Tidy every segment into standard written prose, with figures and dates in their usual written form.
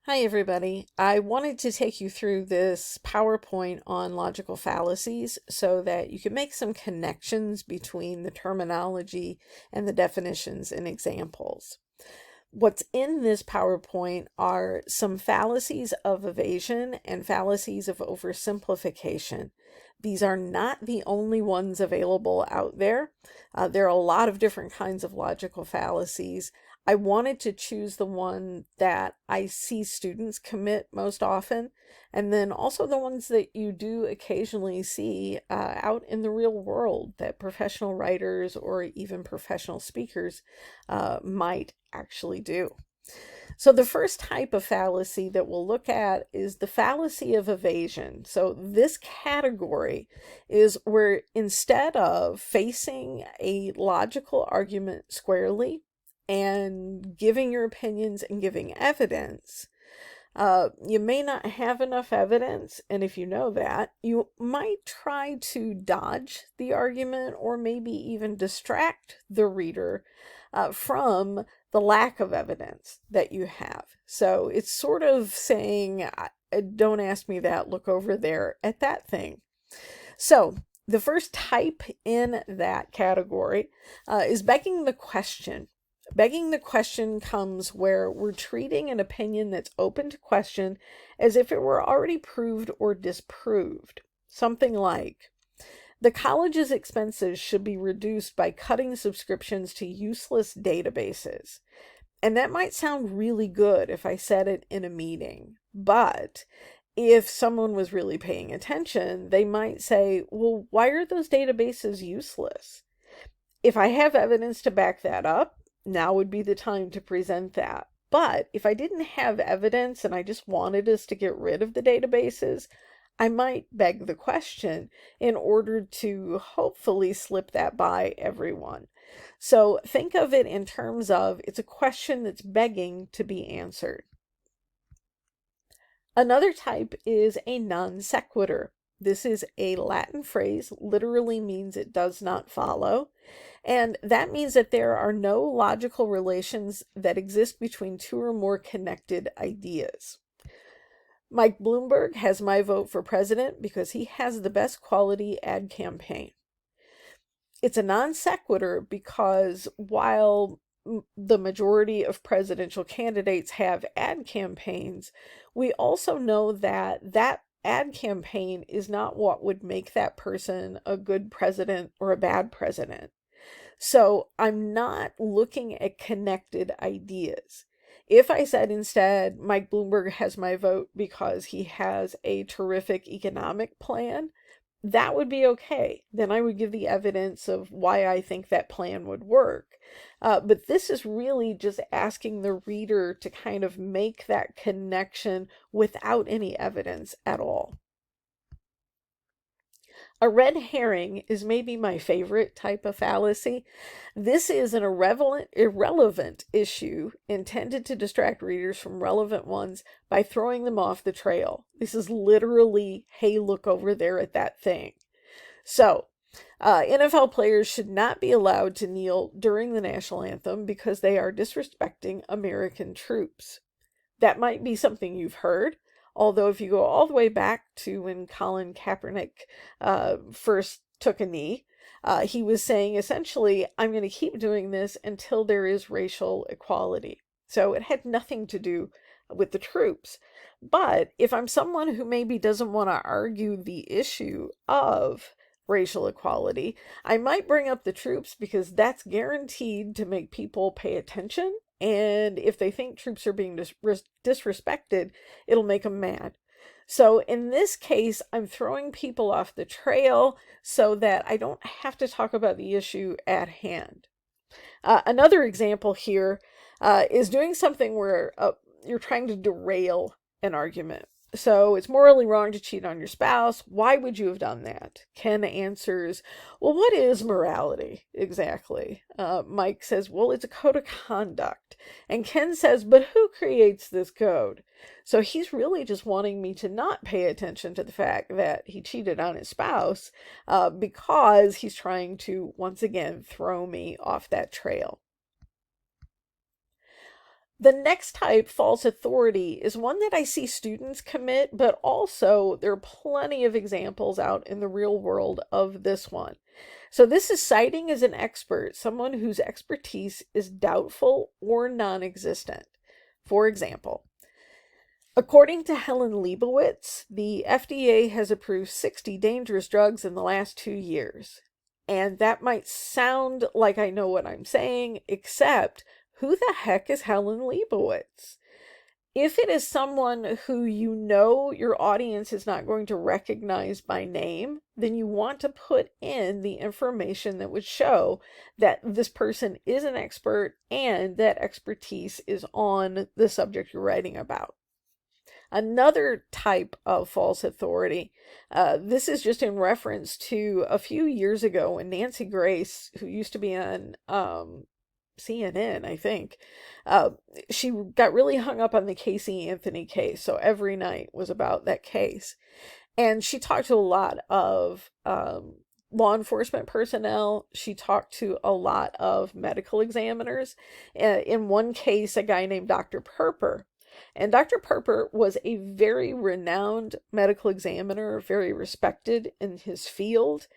Hi, everybody. I wanted to take you through this PowerPoint on logical fallacies so that you can make some connections between the terminology and the definitions and examples. What's in this PowerPoint are some fallacies of evasion and fallacies of oversimplification. These are not the only ones available out there. There are a lot of different kinds of logical fallacies. I wanted to choose the one that I see students commit most often, and then also the ones that you do occasionally see out in the real world that professional writers or even professional speakers might actually do. So the first type of fallacy that we'll look at is the fallacy of evasion. So this category is where instead of facing a logical argument squarely and giving your opinions and giving evidence, you may not have enough evidence, and if you know that, you might try to dodge the argument or maybe even distract the reader from the lack of evidence that you have. So it's sort of saying, don't ask me that, look over there at that thing. So the first type in that category is begging the question. Begging the question comes where we're treating an opinion that's open to question as if it were already proved or disproved. Something like, the college's expenses should be reduced by cutting subscriptions to useless databases. And that might sound really good if I said it in a meeting, but if someone was really paying attention, they might say, well, why are those databases useless? If I have evidence to back that up, now would be the time to present that. But if I didn't have evidence and I just wanted us to get rid of the databases, I might beg the question in order to hopefully slip that by everyone. So think of it in terms of it's a question that's begging to be answered. Another type is a non-sequitur. This is a Latin phrase, literally means it does not follow. And that means that there are no logical relations that exist between two or more connected ideas. Mike Bloomberg has my vote for president because he has the best quality ad campaign. It's a non sequitur because while the majority of presidential candidates have ad campaigns, we also know that that ad campaign is not what would make that person a good president or a bad president. So I'm not looking at connected ideas. If I said instead, Mike Bloomberg has my vote because he has a terrific economic plan, that would be okay. Then I would give the evidence of why I think that plan would work. But this is really just asking the reader to kind of make that connection without any evidence at all. A red herring is maybe my favorite type of fallacy. This is an irrelevant issue intended to distract readers from relevant ones by throwing them off the trail. This is literally, hey, look over there at that thing. So, NFL players should not be allowed to kneel during the national anthem because they are disrespecting American troops. That might be something you've heard. Although if you go all the way back to when Colin Kaepernick first took a knee, he was saying essentially, I'm going to keep doing this until there is racial equality. So it had nothing to do with the troops. But if I'm someone who maybe doesn't want to argue the issue of racial equality, I might bring up the troops because that's guaranteed to make people pay attention. And if they think troops are being disrespected, it'll make them mad. So in this case, I'm throwing people off the trail so that I don't have to talk about the issue at hand. Another example here is doing something where you're trying to derail an argument. So it's morally wrong to cheat on your spouse. Why would you have done that? Ken answers, well, what is morality exactly? Mike says, well, it's a code of conduct. And Ken says, but who creates this code? So he's really just wanting me to not pay attention to the fact that he cheated on his spouse because he's trying to, once again, throw me off that trail. The next type, false authority, is one that I see students commit, but also there are plenty of examples out in the real world of this one. So this is citing as an expert someone whose expertise is doubtful or non-existent. For example, according to Helen Leibowitz, the FDA has approved 60 dangerous drugs in the last 2 years. And that might sound like I know what I'm saying, except who the heck is Helen Leibowitz? If it is someone who you know your audience is not going to recognize by name, then you want to put in the information that would show that this person is an expert and that expertise is on the subject you're writing about. Another type of false authority, this is just in reference to a few years ago when Nancy Grace, who used to be on CNN, I think, she got really hung up on the Casey Anthony case. So every night was about that case. And she talked to a lot of law enforcement personnel. She talked to a lot of medical examiners. In one case, a guy named Dr. Perper. And Dr. Perper was a very renowned medical examiner, very respected in his field.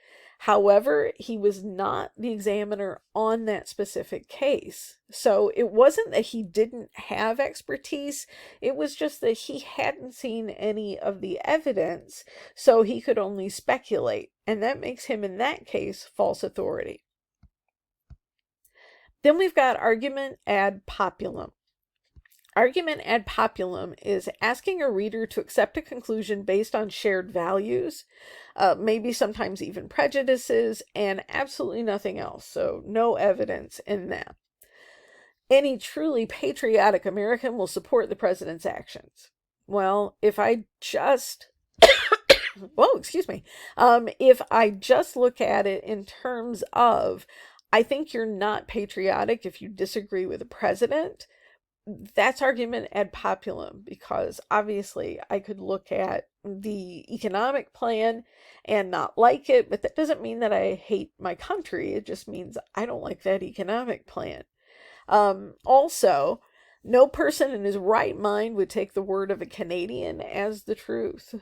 However, he was not the examiner on that specific case. So it wasn't that he didn't have expertise, it was just that he hadn't seen any of the evidence, so he could only speculate. And that makes him, in that case, false authority. Then we've got argument ad populum. Argument ad populum is asking a reader to accept a conclusion based on shared values, maybe sometimes even prejudices, and absolutely nothing else. So no evidence in that. Any truly patriotic American will support the president's actions. Well, if I just whoa, excuse me. If I just look at it in terms of, I think you're not patriotic if you disagree with the president, that's argument ad populum, because obviously I could look at the economic plan and not like it, but that doesn't mean that I hate my country. It just means I don't like that economic plan. Also, no person in his right mind would take the word of a Canadian as the truth.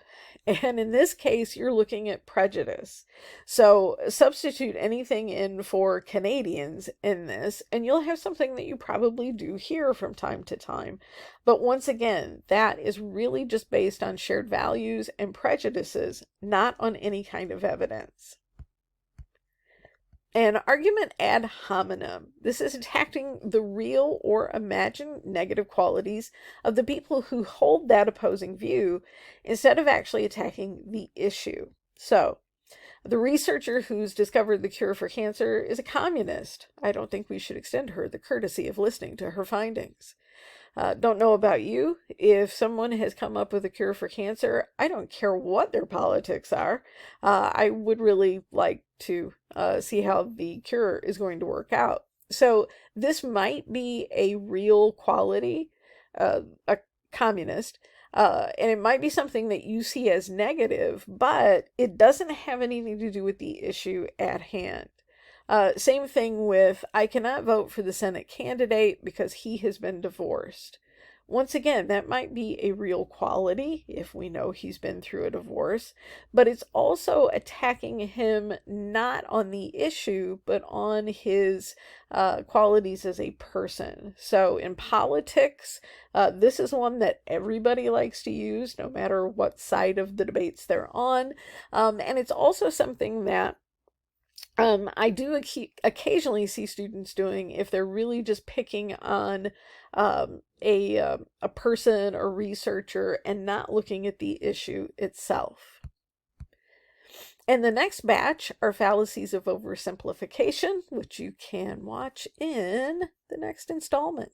And in this case, you're looking at prejudice. So substitute anything in for Canadians in this, and you'll have something that you probably do hear from time to time. But once again, that is really just based on shared values and prejudices, not on any kind of evidence. An argument ad hominem. This is attacking the real or imagined negative qualities of the people who hold that opposing view instead of actually attacking the issue. So, the researcher who's discovered the cure for cancer is a communist. I don't think we should extend her the courtesy of listening to her findings. Don't know about you. If someone has come up with a cure for cancer, I don't care what their politics are. I would really like to see how the cure is going to work out. So this might be a real quality, a communist, and it might be something that you see as negative, but it doesn't have anything to do with the issue at hand. Same thing with, I cannot vote for the Senate candidate because he has been divorced. Once again, that might be a real quality if we know he's been through a divorce, but it's also attacking him not on the issue, but on his qualities as a person. So in politics, this is one that everybody likes to use, no matter what side of the debates they're on. And it's also something that I do occasionally see students doing if they're really just picking on a person or researcher and not looking at the issue itself. And the next batch are fallacies of oversimplification, which you can watch in the next installment.